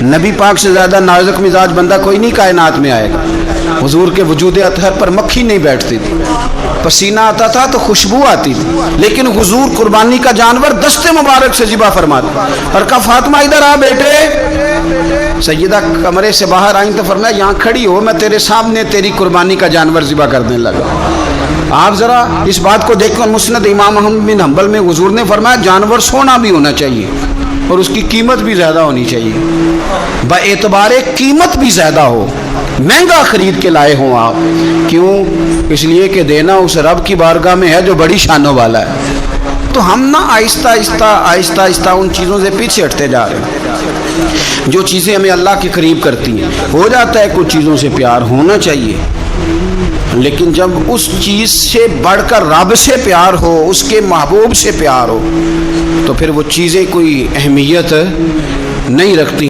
नबी पाक से ज़्यादा नाजुक मिजाज बंदा कोई नहीं कायनात में आएगा। हुजूर के वजूद अतहर पर मक्खी नहीं बैठती थी, पसीना आता था तो खुशबू आती थी, लेकिन हुजूर कुर्बानी का जानवर दस्ते मुबारक से ज़िबा फरमाते। और कहा फातिमा इधर आ बेटे। सैयदा कमरे से बाहर आई तो फरमाया यहाँ खड़ी हो, मैं तेरे सामने तेरी कुर्बानी का जानवर ज़िबा करने लगा। आप ज़रा इस बात को देखकर मुस्नद इमाम अहमद बिन हंबल में हुजूर ने फरमाया जानवर सोना भी होना चाहिए और उसकी कीमत भी ज़्यादा होनी चाहिए, बाएतबारे कीमत भी ज़्यादा हो, महंगा खरीद के लाए हों आप। क्यों? इसलिए कि देना उस रब की बारगाह में है जो बड़ी शानों वाला है। तो हम ना आहिस्ता आहिस्ता उन चीज़ों से पीछे हटते जा रहे हैं जो चीज़ें हमें अल्लाह के करीब करती हैं। हो जाता है कुछ चीज़ों से प्यार होना चाहिए, लेकिन जब उस चीज़ से बढ़कर रब से प्यार हो, उसके महबूब से प्यार हो, तो फिर वो चीज़ें कोई अहमियत नहीं रखती।